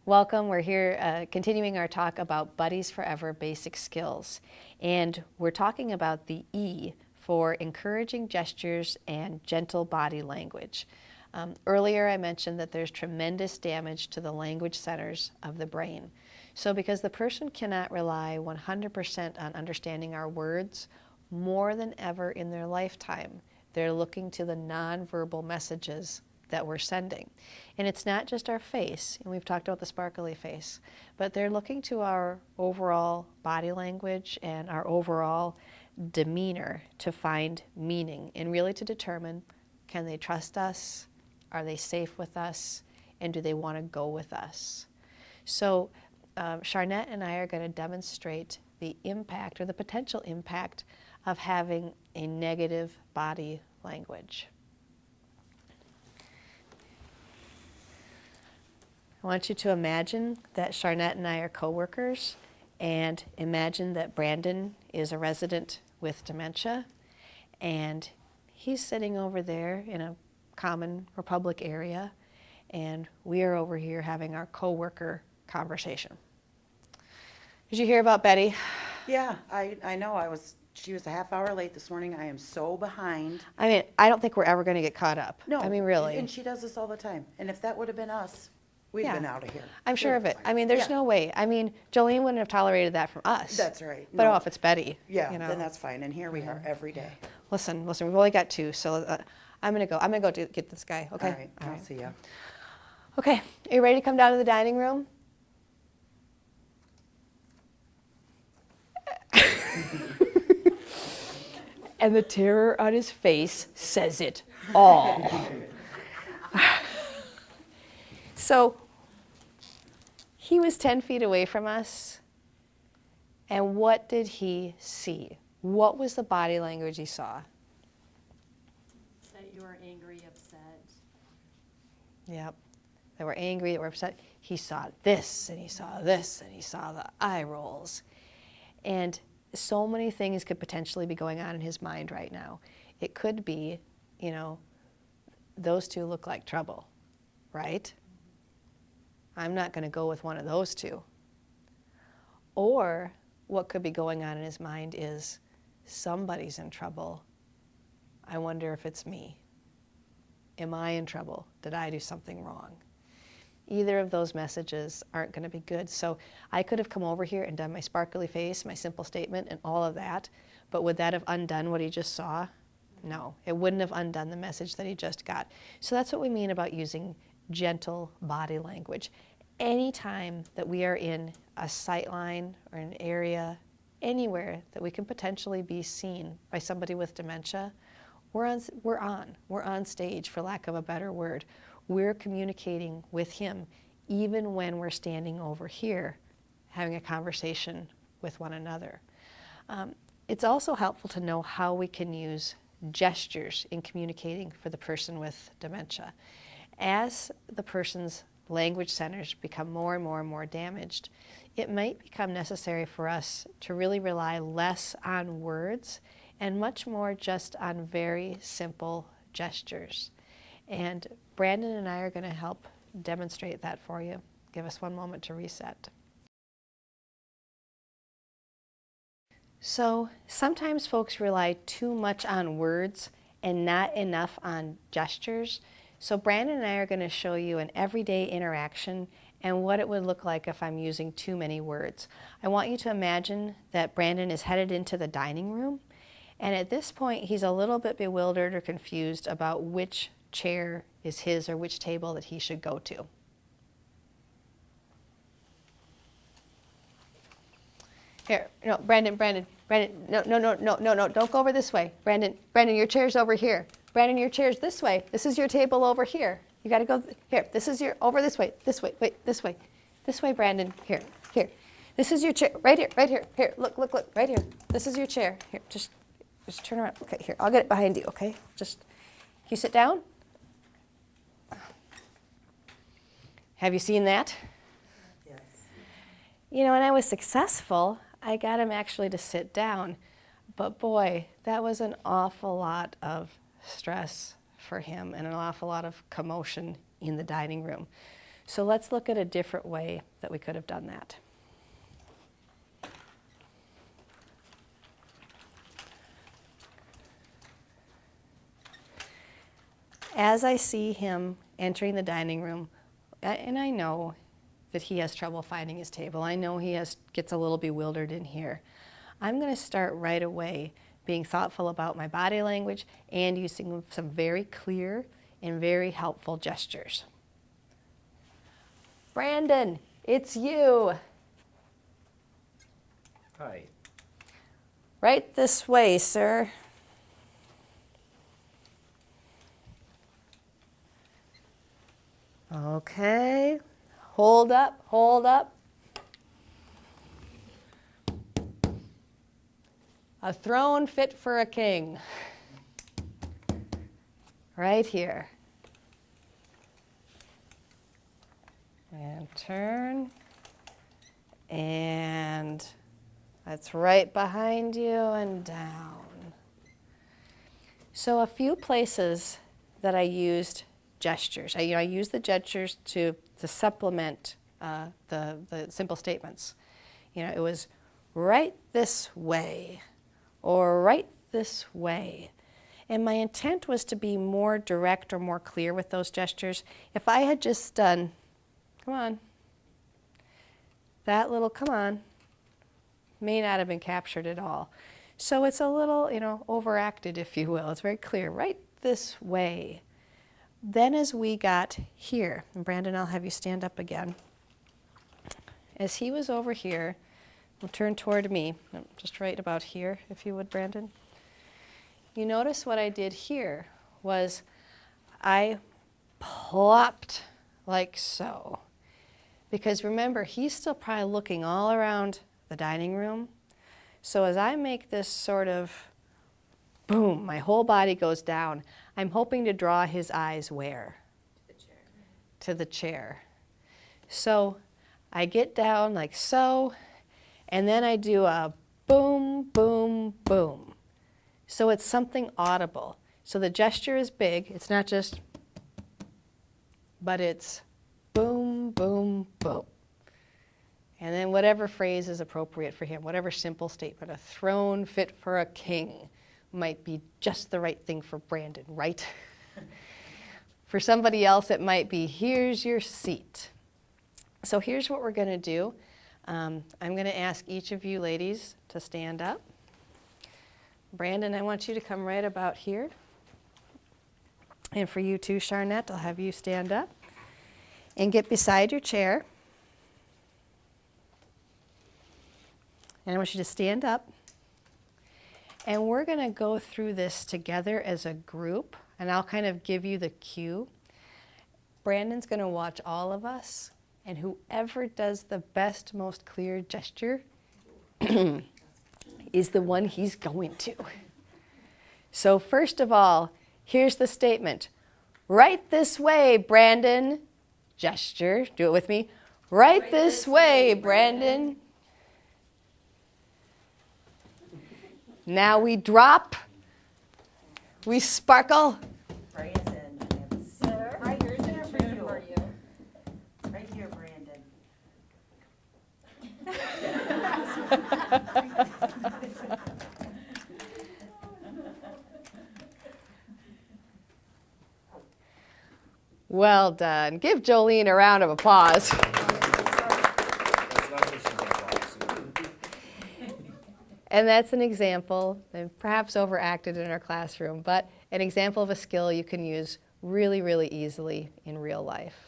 Welcome. We're here continuing our talk about Buddies Forever Basic Skills. And we're talking about the E for encouraging gestures and gentle body language. Earlier I mentioned that there's tremendous damage to the language centers of the brain. So because the person cannot rely 100% on understanding our words more than ever in their lifetime, they're looking to the nonverbal messages that we're sending. And it's not just our face, and we've talked about the sparkly face, but they're looking to our overall body language and our overall demeanor to find meaning and really to determine, can they trust us, are they safe with us, and do they want to go with us? So Charnette and I are going to demonstrate the impact or the potential impact of having a negative body language. I want you to imagine that Charnette and I are co-workers, and imagine that Brandon is a resident with dementia, and he's sitting over there in a common or public area, and we are over here having our co-worker conversation. Did you hear about Betty? Yeah, I know. She was a half hour late this morning. I am so behind. I mean, I don't think we're ever going to get caught up. No. I mean, really. And she does this all the time. And if that would have been us, we'd Yeah. been out of here. I'm sure of it. I mean, there's no way. I mean, Jolene wouldn't have tolerated that from us. That's right. But No. if it's Betty, Yeah, you know. then that's fine. And here we are every day. Listen, we've only got two, so I'm gonna go get this guy, okay? All right, I'll see ya. Okay, are you ready to come down to the dining room? And the terror on his face says it all. So he was 10 feet away from us, and what did he see? What was the body language he saw? That you were angry, upset. Yep. They were angry, they were upset. He saw this, and he saw this, and he saw the eye rolls. And so many things could potentially be going on in his mind right now. It could be, you know, those two look like trouble, right? I'm not going to go with one of those two. Or what could be going on in his mind is, somebody's in trouble. I wonder if it's me. Am I in trouble? Did I do something wrong? Either of those messages aren't going to be good. So I could have come over here and done my sparkly face, my simple statement, and all of that, but would that have undone what he just saw? No, it wouldn't have undone the message that he just got. So that's what we mean about using gentle body language. Anytime that we are in a sight line or an area, anywhere that we can potentially be seen by somebody with dementia, we're on stage, for lack of a better word. We're communicating with him even when we're standing over here having a conversation with one another. It's also helpful to know how we can use gestures in communicating for the person with dementia. As the person's language centers become more and more and more damaged, it might become necessary for us to really rely less on words and much more just on very simple gestures. And Brandon and I are going to help demonstrate that for you. Give us one moment to reset. So sometimes folks rely too much on words and not enough on gestures. So Brandon and I are going to show you an everyday interaction and what it would look like if I'm using too many words. I want you to imagine that Brandon is headed into the dining room, and at this point he's a little bit bewildered or confused about which chair is his or which table that he should go to. Here, no, Brandon, no, don't go over this way. Brandon, your chair's over here. Brandon, your chair's this way. This is your table over here. You gotta go, here, this is your, over this way, wait, this way. This way, Brandon, here. This is your chair, right here, look, right here. This is your chair, here, just turn around. Okay, here, I'll get it behind you, okay? Just, can you sit down? Have you seen that? Yes. You know, when I was successful, I got him actually to sit down, But boy, that was an awful lot of stress for him and an awful lot of commotion in the dining room. So let's look at a different way that we could have done that. As I see him entering the dining room, and I know that he has trouble finding his table, I know he gets a little bewildered in here, I'm going to start right away being thoughtful about my body language and using some very clear and very helpful gestures. Brandon, it's you. Hi. Right this way, sir. Okay. Hold up, hold up. A throne fit for a king. Right here. And turn. And that's right behind you and down. So a few places that I used gestures. I used the gestures to supplement the simple statements. It was right this way or right this way. And my intent was to be more direct or more clear with those gestures. If I had just done, come on, that little come on, may not have been captured at all. So it's a little, overacted, if you will. It's very clear, right this way. Then as we got here, and Brandon, I'll have you stand up again. As he was over here, we'll turn toward me, just right about here, if you would, Brandon. You notice what I did here was I plopped like so. Because remember, he's still probably looking all around the dining room. So as I make this sort of boom, my whole body goes down, I'm hoping to draw his eyes where? To the chair. To the chair. So I get down like so, and then I do a boom, boom, boom. So it's something audible. So the gesture is big. It's not just, but it's boom, boom, boom. And then whatever phrase is appropriate for him, whatever simple statement, a throne fit for a king might be just the right thing for Brandon, right? For somebody else, it might be, here's your seat. So here's what we're going to do. I'm going to ask each of you ladies to stand up. Brandon, I want you to come right about here. And for you too, Charnette, I'll have you stand up and get beside your chair. And I want you to stand up. And we're going to go through this together as a group, and I'll kind of give you the cue. Brandon's going to watch all of us, and whoever does the best, most clear gesture is the one he's going to. So first of all, here's the statement. Right this way, Brandon. Gesture. Do it with me. Right this way, Brandon. Now we drop, we sparkle. Brandon, I have a seat right here for you. Right here, Brandon. Well done. Give Jolene a round of applause. And that's an example, and perhaps overacted in our classroom, but an example of a skill you can use really, really easily in real life.